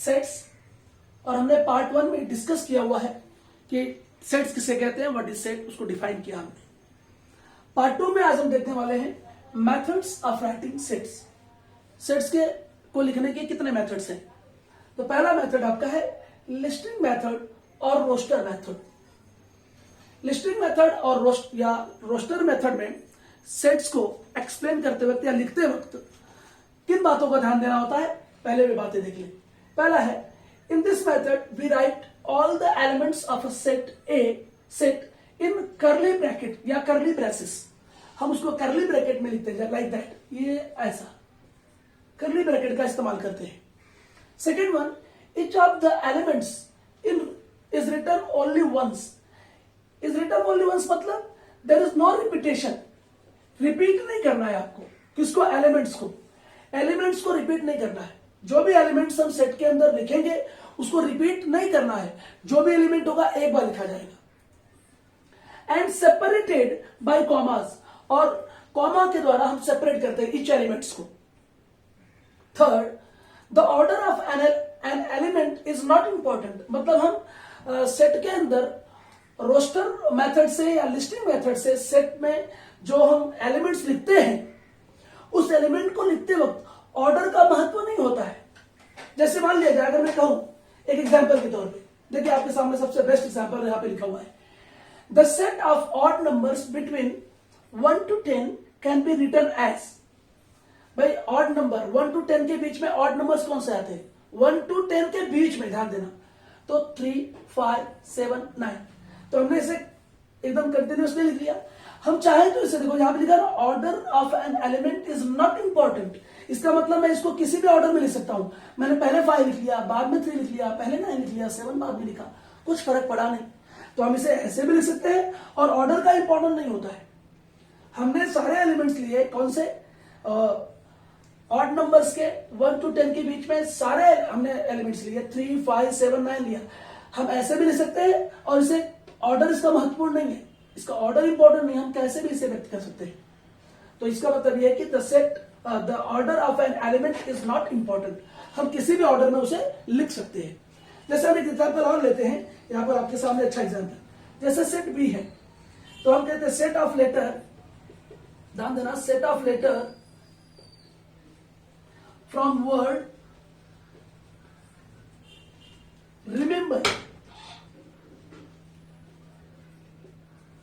Sets, और हमने part 1 में डिस्कस किया हुआ है कि सेट्स किसे कहते हैं, व्हाट इज सेट, उसको डिफाइन किया हमने। पार्ट 2 में आज हम देखने वाले हैं methods of writing sets. Sets के को लिखने के कितने मेथड्स हैं। तो पहला मेथड आपका है लिस्टिंग मेथड और रोस्टर मेथड। लिस्टिंग मेथड और रोस्टर मेथड में सेट्स को एक्सप्लेन करते वक्त या लिखते वक्त किन बातों का ध्यान देना होता है, पहले वे बातें देख लें। पहला है, in this method we write all the elements of a set in curly bracket या कर्ली ब्रेसेस। हम उसको कर्ली ब्रैकेट में लिखते हैं, लाइक दैट, ये ऐसा कर्ली ब्रैकेट का इस्तेमाल करते हैं। Second one, each of the elements is written only once. Is written only once मतलब there is no repetition. Repeat नहीं करना है आपको, किसको, एलिमेंट्स को रिपीट नहीं करना है। जो भी एलिमेंट्स हम सेट के अंदर लिखेंगे उसको रिपीट नहीं करना है, जो भी एलिमेंट होगा एक बार लिखा जाएगा। एंड सेपरेटेड बाय कॉमास, और कॉमा के द्वारा हम सेपरेट करते हैं ईच एलिमेंट्स को। Third, the order of an element is not important, मतलब हम सेट के अंदर रोस्टर मेथड से या लिस्टिंग मेथड से सेट में जो हम एलिमेंट्स लिखते हैं उस एलिमेंट को लिखते वक्त ऑर्डर का महत्व नहीं होता है। जैसे मान लिया जाए, अगर मैं कहूं एक एग्जांपल के तौर पे, देखिए आपके सामने सबसे बेस्ट एग्जांपल यहां पे लिखा हुआ है, the set of odd numbers between 1 to 10 can be written as. भाई ऑड नंबर 1 to 10 के बीच में ऑड नंबर्स कौन से आते हैं, 1 to 10 के बीच में, ध्यान देना। तो 3, 5, 7, 9, तो हमने इसे एकदम कंटिन्यूअसली लिख लिया। हम चाहें तो इसे देखो, यहां पे लिखा ना, order of an element is not important. इसका मतलब मैं इसको किसी भी ऑर्डर में लिख सकता हूं। मैंने पहले 5 लिख लिया, बाद में 3 लिख लिया, पहले 9 लिख लिया, 7 बाद में लिखा, कुछ फर्क पड़ा नहीं। तो हम इसे ऐसे भी लिख सकते हैं और ऑर्डर का इंपॉर्टेंट नहीं होता है। हमने सारे एलिमेंट्स लिए, कौन से, ऑड नंबर्स के 1 to 10 के बीच में सारे हमने एलिमेंट्स लिए, 3, 5, 7, 9 लिया। हम ऐसे भी लिख सकते हैं और इसे ऑर्डर इसका महत्वपूर्ण नहीं है, इसका ऑर्डर इंपॉर्टेंट नहीं, हम कैसे भी इसे व्यक्त कर सकते हैं। तो इसका मतलब यह है कि the order of an element is not important, हम किसी भी ऑर्डर में उसे लिख सकते हैं। जैसे हम एक एग्जाम्पल और लेते हैं, यहां पर आपके सामने अच्छा एग्जाम्पल, जैसे सेट बी है, तो हम कहते हैं सेट ऑफ लेटर, ध्यान देना, set of letter from word remember,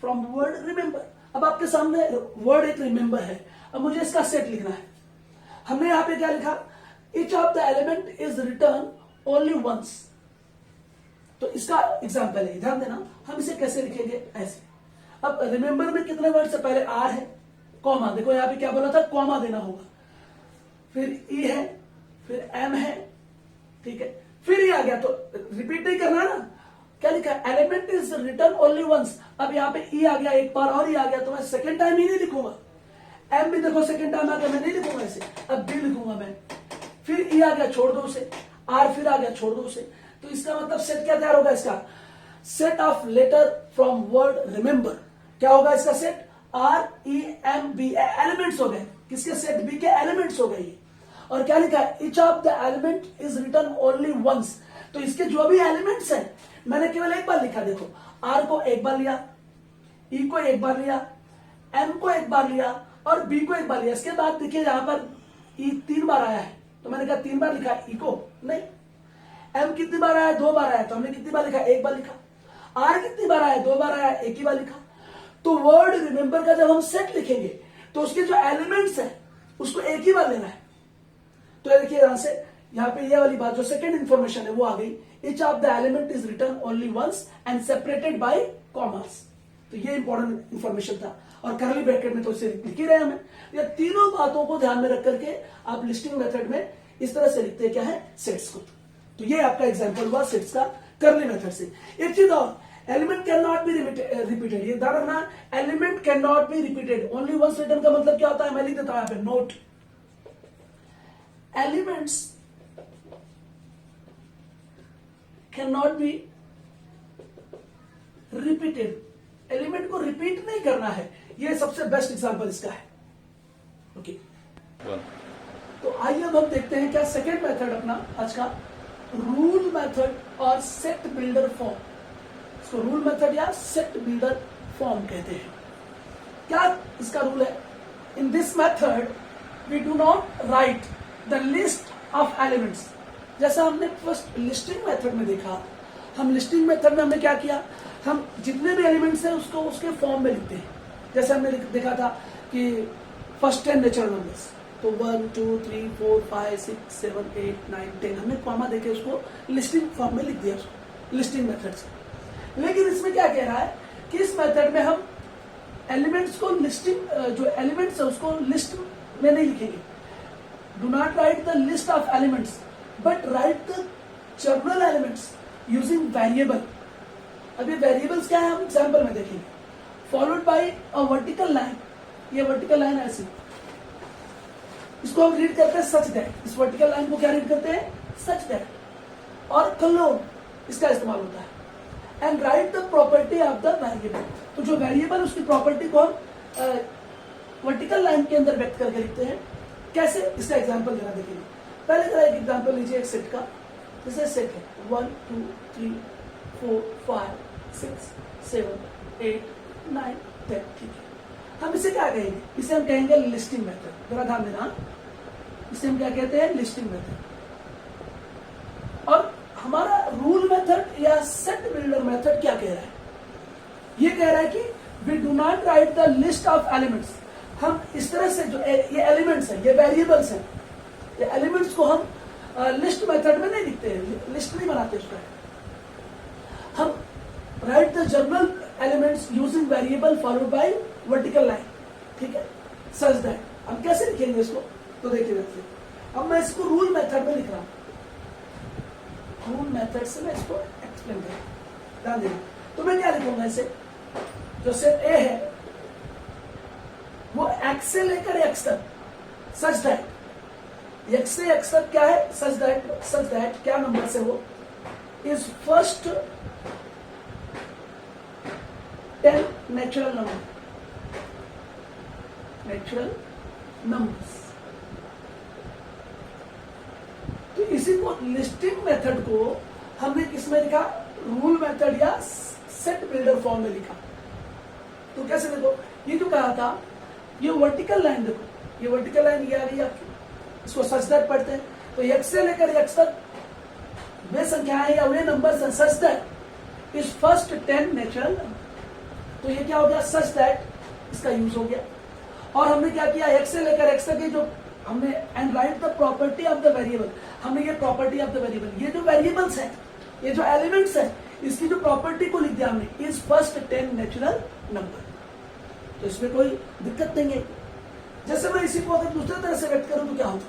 from word remember। अब आपके सामने वर्ड एक रिमेंबर है, अब मुझे इसका सेट लिखना है। हमने यहां पे क्या लिखा, each of the element is written only once। तो इसका एग्जांपल है, ध्यान देना, हम इसे कैसे लिखेंगे, ऐसे। अब रिमेंबर में कितने वर्ड से, पहले आर है, कॉमा, देखो यहां पे क्या बोला था, कॉमा देना होगा, फिर ई है, फिर एम है, ठीक है, फिर ई आ गया, तो रिपीट नहीं करना ना। क्या लिखा, element is written only once. अब यहाँ पे ई आ गया, एक बार और ई आ गया, तो मैं सेकंड टाइम ही नहीं लिखूंगा। एम भी देखो सेकंड टाइम आ गया, मैं नहीं लिखूंगा ऐसे, अब बी लिखूंगा मैं। फिर ई आ गया, छोड़ दो उसे, आर फिर आ गया, छोड़ दो उसे। तो इसका मतलब सेट क्या तैयार होगा, इसका set of letter from word remember. क्या होगा इसका set, R E M B, elements हो गए, किसके सेट, बी के एलिमेंट्स हो गए। और क्या लिखा है, each of the element is written only once। तो इसके जो भी एलिमेंट्स हैं मैंने केवल एक बार लिखा, देखो R को एक बार लिया, E को एक बार लिया, M को एक बार लिया और B को एक बार लिया। इसके बाद देखिए यहां पर E 3 बार आया है, तो मैंने कहा 3 बार लिखा, E को नहीं। M कितनी बार आया, 2 बार आया, तो हमने कितनी बार लिखा, 1 बार लिखा। R कितनी बार आया, 2 बार आया, 1 ही बार लिखा। तो वर्ड रिमेंबर का जब हम सेट लिखेंगे तो उसके जो एलिमेंट्स है उसको एक ही बार लेना है। तो देखिए यहां से, यहां पे ये वाली बात जो सेकंड इंफॉर्मेशन है वो आ गई, each of the element is written only once and separated by commas। तो ये इंपॉर्टेंट इंफॉर्मेशन था, और कर्ली ब्रैकेट में तो इसे लिख ही रहे हमें। ये तीनों बातों को ध्यान में रख करके आप लिस्टिंग मेथड में इस तरह से लिखते हैं, क्या है, सेट्स को। तो ये आपका एग्जाम्पल हुआ सेट्स का कर्ली मेथड से। एक चीज और, element can not be repeated, ये ध्यान रखना, element can not be repeated only once written का मतलब क्या होता है, मैं लिख देता हूं यहां पे note, elements cannot be repeated, element को रिपीट नहीं करना है, ये सबसे बेस्ट एग्जांपल इसका है। ओके, तो आइए अब हम देखते हैं क्या सेकेंड मेथड अपना आज का रूल मेथड और सेट बिल्डर फॉर्म, इसको रूल मेथड या सेट बिल्डर फॉर्म कहते हैं। क्या इसका रूल है? In this method we do not write the list of elements. जैसा हमने फर्स्ट लिस्टिंग मेथड में देखा, हम लिस्टिंग मेथड में हमने क्या किया, हम जितने भी एलिमेंट्स हैं उसको उसके फॉर्म में लिखते हैं। जैसे हमने देखा था कि फर्स्ट 10 नेचुरल नंबर्स, तो 1 2 3 4 5 6 7 8 9 10 हमने कॉमा देके उसको लिस्टिंग फॉर्म में लिख दिया, उसको लिस्टिंग मेथड से। लेकिन इसमें क्या कह रहा है कि इस मेथड में हम एलिमेंट्स को लिस्टिंग, जो एलिमेंट्स है उसको लिस्ट में नहीं लिखेंगे। Do not write the list of elements but right the journal elements using variable. अभी वेरिएबल्स क्या है हम एग्जाम्पल में देखेंगे। Followed by a vertical line, ये वर्टिकल लाइन ऐसी, इसको हम रीड करते हैं सच दैट। इस वर्टिकल लाइन को क्या रीड करते हैं? Such that. और कलोन इसका इस्तेमाल होता है। And right the property of the variable, तो जो वेरिएबल उसकी प्रॉपर्टी को हम वर्टिकल लाइन के अंदर व्यक्त करके लिखते हैं। कैसे? इसका एग्जाम्पल जरा देखेंगे। पहले जरा एक एग्जाम्पल लीजिए एक सेट का। जैसे सेट है 1 2 3 4 5 6 7 8 9 10, ठीक है। हम इसे क्या कहेंगे? इसे हम कहेंगे लिस्टिंग मेथड। जरा ध्यान देना, इसे हम क्या कहते हैं? Listing method. और हमारा रूल मेथड या सेट बिल्डर मेथड क्या कह रहा है? ये कह रहा है कि we do not write the list of elements. हम इस तरह से जो ये एलिमेंट्स हैं, ये वेरिएबल्स हैं, ये एलिमेंट्स को हम लिस्ट मेथड में नहीं लिखते हैं, लिस्ट नहीं बनाते उसका। हम right the journal elements using variable followed by vertical line, ठीक है, सच दैट। हम कैसे लिखेंगे इसको? तो देखिए वैसे अब मैं इसको रूल मेथड में लिख रहा हूं। रूल मेथड से मैं इसको एक्सप्लेन करूं, ध्यान देना। तो मैं क्या लिखूंगा? इसे जो सेट ए है वो एक्स से लेकर एक्स तक, सच दैट एक्स से एक्स तक क्या है? सच दैट क्या नंबर से वो इज फर्स्ट 10 नेचुरल नंबर्स। तो इसी को लिस्टिंग मेथड को हमने किसमें लिखा? रूल मेथड या सेट बिल्डर फॉर्म में लिखा। तो कैसे? देखो, ये जो कहा था, ये वर्टिकल लाइन, देखो ये वर्टिकल लाइन ये आ गई आपकी, इसको सच दैट पढ़ते हैं। तो एक्स से लेकर एक्स तक वे संख्याएं या वे नंबर्स हैं such that is first 10 natural number. तो ये क्या हो गया? सच दैट, इसका यूज हो गया। और हमने क्या किया? एक्स से लेकर एक्स तक, ये जो हमने and right the property of the variable, हमने ये प्रॉपर्टी ऑफ द वेरिएबल, ये जो वेरिएबल्स हैं, ये जो एलिमेंट्स हैं, इसकी जो प्रॉपर्टी को लिख दिया हमने, इज फर्स्ट 10 नेचुरल नंबर। तो इसमें कोई दिक्कत नहीं है। जैसे मैं इसी को अगर दूसरे तरह से व्यक्त करूं तो क्या होता?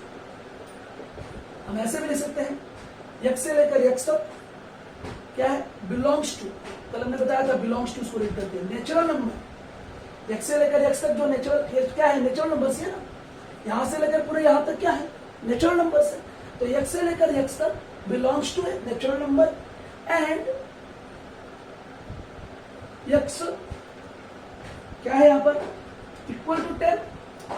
हम ऐसे भी लिख सकते हैं, एक्स से लेकर एक्स तक क्या है? बिलोंग्स टू, कल हमने बताया था बिलोंग्स टू, उसको रीड करते हैं नेचुरल नंबर। एक्स से लेकर एक्स तक जो नेचुरल क्या है? नेचुरल नंबर है ना। यहां से लेकर पूरे यहां तक क्या है? नेचुरल नंबर है। तो एक्स से लेकर एक्स तक बिलोंग्स टू है नेचुरल नंबर एंड एक्स क्या है यहां पर? इक्वल टू 10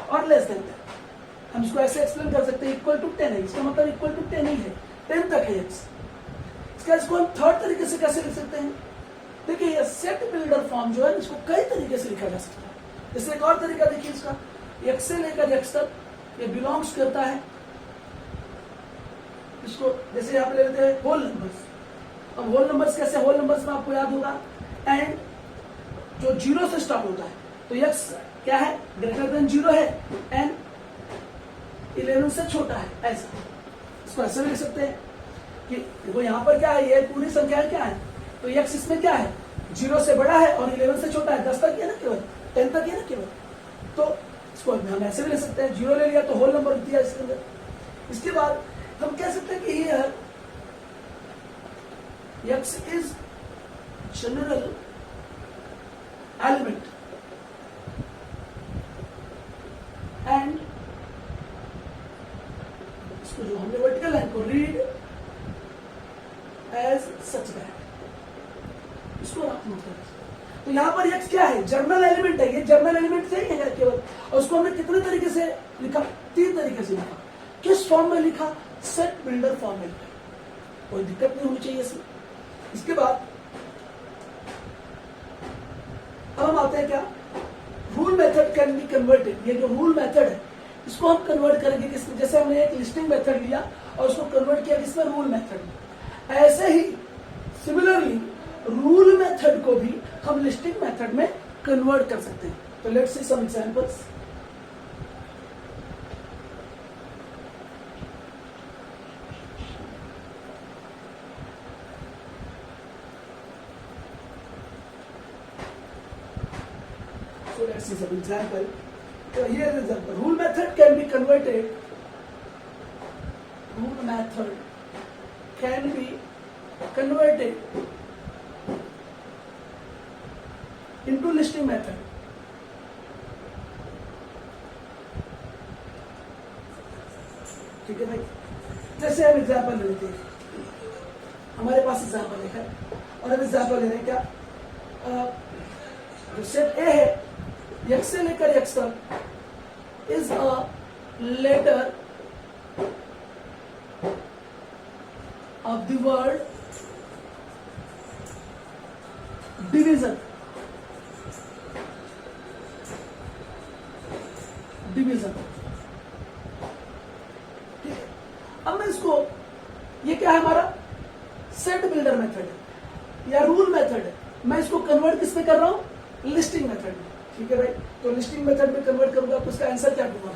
और लेस देन 10। हम इसको ऐसे एक्सप्लेन कर सकते हैं, इक्वल टू 10 है, इसका मतलब इक्वल टू 10 ही है, 10 तक है एक्स। इसको हम थर्ड तरीके से कैसे लिख सकते हैं? देखिए ये सेट बिल्डर फॉर्म जो है इसको कई तरीके से लिखा जा सकता है। जैसे एक और तरीका देखिए इसका, एक्स से लेकर एक्स तक ये बिलोंग्स करता है, इसको जैसे यहाँ पे ले लेते हैं होल नंबर्स। अब होल नंबर्स कैसे? होल नंबर्स में आपको याद होगा एंड जो 0 से स्टार्ट होता है, तो एक्स क्या है? ग्रेटर देन 0 है एंड 11 से छोटा है, ऐसा। इसको ऐसे भी लिख सकते हैं कि देखो यहाँ पर क्या है, ये पूरी संख्या क्या है? तो एक्स इसमें क्या है? 0 से बड़ा है और 11 से छोटा है, 10 तक है ना केवल, 10 तक है ना केवल। तो इसको हम ऐसे भी ले सकते हैं, 0 ले लिया तो होल नंबर दिया इसके अंदर। इसके बाद हम कह सकते हैं कि here x is general element and इसको जो हमने वर्टिकल लाइन को रीड एज सच दैट, इसको आप नोट करें। तो यहां पर एक्स क्या है? जर्नल एलिमेंट है, ये जर्नल एलिमेंट से ही है केवल। और उसको हमने कितने तरीके से लिखा? 3 तरीके से लिखा। किस फॉर्म में लिखा? सेट बिल्डर फॉर्म में लिखा। कोई दिक्कत नहीं होनी चाहिए इसमें। इसके बाद अब हम आते हैं क्या, rule method can be converted. ये जो रूल मेथड है इसको हम कन्वर्ट करेंगे किसमें, जैसे हमने एक लिस्टिंग मेथड लिया और उसको कन्वर्ट किया किसमें, रूल मेथड में। ऐसे ही सिमिलरली रूल मेथड को भी हम लिस्टिंग मेथड में कन्वर्ट कर सकते हैं। तो let's see some examples. So let's see some example. So here is example. Rule method can be converted. Rule method can be converted into listing method. ठीक है भाई, जैसे हम एग्जाम्पल ले लेते हैं, हमारे पास एग्जाम्पल है और हम एग्जाम्पल ले रहे हैं क्या, जो सेट ए है x से लेकर x तक is a letter of the word division. Division ठीक है। अब मैं इसको, ये क्या है हमारा सेट बिल्डर मेथड है या रूल मेथड है, मैं इसको कन्वर्ट किस में कर रहा हूं, लिस्टिंग मेथड में। ठीक है भाई, तो लिस्टिंग मेथड में कन्वर्ट करूंगा तो इसका आंसर क्या दूंगा,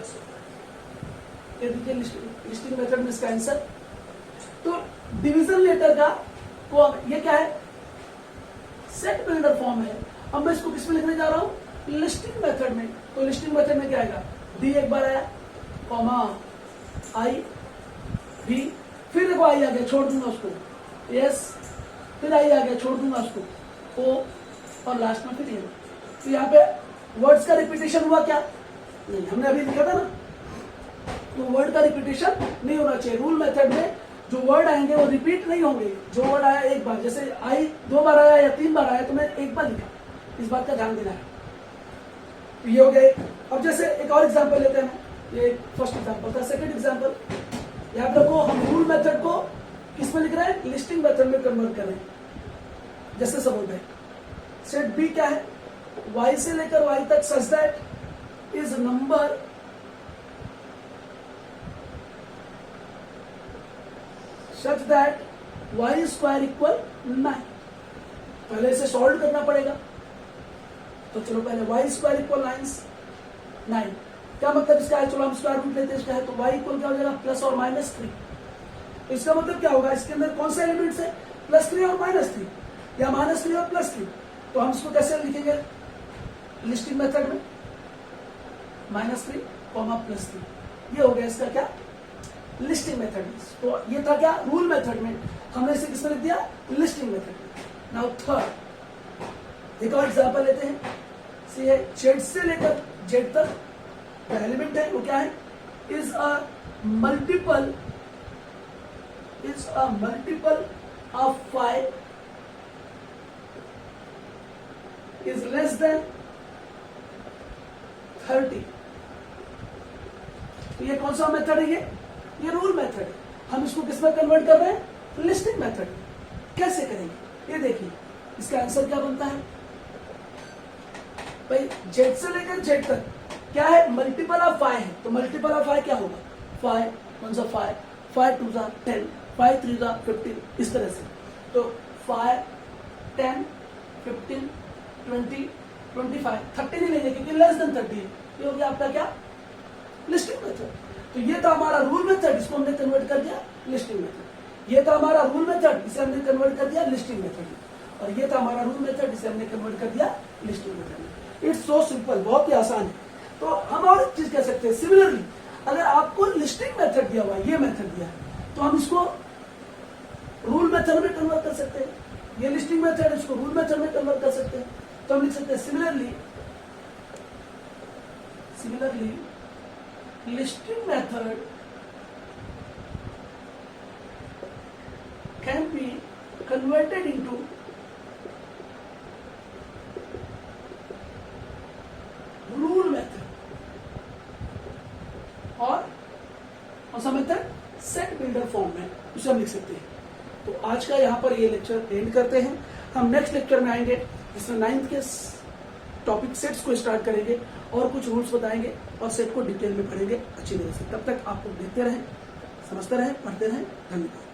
ये देखिए लिस्टिंग मेथड में इसका आंसर, तो डिवीजन लेटर का फॉर्म ये क्या है, सेट बिल्डर फॉर्म है। अब मैं इसको किस में लिखने जा रहा हूं, लिस्टिंग मेथड में। तो लिस्टिंग मेथड में क्या आएगा, डी एक बार आया, कॉमा आई बी, फिर देखो आई आ गया, छोड़ दूंगा उसको, यस, फिर आई आ गया, छोड़ दूंगा उसको, ओ, और लास्ट में फिर ये। तो यहाँ पे वर्ड्स का रिपीटेशन हुआ क्या, नहीं, हमने अभी लिखा था ना, तो वर्ड का रिपीटेशन नहीं होना चाहिए। रूल मेथड में जो वर्ड आएंगे वो रिपीट नहीं होंगे। जो वर्ड आया एक बार, जैसे आई 2 बार आया या 3 बार आया तो मैं 1 बार लिखा, इस बात का ध्यान देना है। तो ये हो गए। अब जैसे एक और एग्जांपल लेते हैं, ये फर्स्ट एग्जांपल था। सेकंड एग्जांपल, याद रखो हम रूल मेथड को किस में लिख रहे हैं, लिस्टिंग मेथड में कन्वर्ट कर रहे हैं। जैसे सपोज है सेट बी क्या है, y से लेकर y तक such that is number such that y square equal 9। पहले इसे सॉल्व करना पड़ेगा, तो चलो पहले y स्क्वायर इक्वल 9। क्या मतलब इसका है, चलो हम स्क्वायर रूट लेते हैं इसका है, तो y इक्वल क्या हो जाएगा, प्लस और माइनस 3। तो इसका मतलब क्या होगा, इसके अंदर कौन सा एलिमेंट्स है, +3 और -3 या -3 और +3। तो हम इसको कैसे लिखेंगे लिस्टिंग मेथड में, -3, +3। ये हो गया इसका क्या, लिस्टिंग मेथड में। तो ये था क्या, रूल मेथड में, हमने इसे किसमें लिख दिया, लिस्टिंग मेथड में। नाउ थर्ड एक और एग्जांपल लेते हैं। सी है जेड से लेकर जेड तक का एलिमेंट है वो क्या है, is a multiple of 5 is less than 30। तो ये कौन सा मेथड है, ये रूल मेथड है। हम इसको किस में कन्वर्ट कर रहे हैं, लिस्टिंग मेथड। कैसे करेंगे, ये देखिए इसका आंसर क्या बनता है भाई, जेड से लेकर जेड तक क्या है, मल्टीपल ऑफ 5 है। तो मल्टीपल ऑफ 5 क्या होगा, 5 1 सा 5, 5 2 सा 10, 5 3 सा 15, इस तरह से। तो 5 10 15 20 25 30 नहीं लेंगे क्योंकि लेस देन 30 है। ये हो गया आपका क्या, लिस्टिंग मेथड। तो ये था हमारा रूल मेथड, इसको हमने कन्वर्ट कर दिया लिस्टिंग मेथड। ये था हमारा रूल मेथड, इसे हमने कन्वर्ट कर दिया लिस्टिंग मेथड। और ये था हमारा रूल मेथड, इसे हमने कन्वर्ट कर दिया listing method. It's so simple, बहुत ही आसान है। तो हम और एक चीज कह सकते हैं, सिमिलरली अगर आपको लिस्टिंग मेथड दिया हुआ है, ये मेथड दिया है, तो हम इसको रूल मेथड में कन्वर्ट कर सकते हैं। ये लिस्टिंग मेथड है, इसको रूल मेथड में कन्वर्ट कर सकते हैं। तो हम लिख सकते हैं similarly listing method can be converted into rule method, और कौन सा मेथड, सेट बिल्डर फॉर्म में उसे हम लिख सकते हैं। आज का यहाँ पर ये लेक्चर एंड करते हैं। हम नेक्स्ट लेक्चर में आएंगे जिसमें 9th के टॉपिक सेट्स को स्टार्ट करेंगे और कुछ रूल्स बताएंगे और सेट को डिटेल में पढ़ेंगे अच्छी तरह से। तब तक आप लोग देखते रहें, समझते रहें, पढ़ते रहें। धन्यवाद।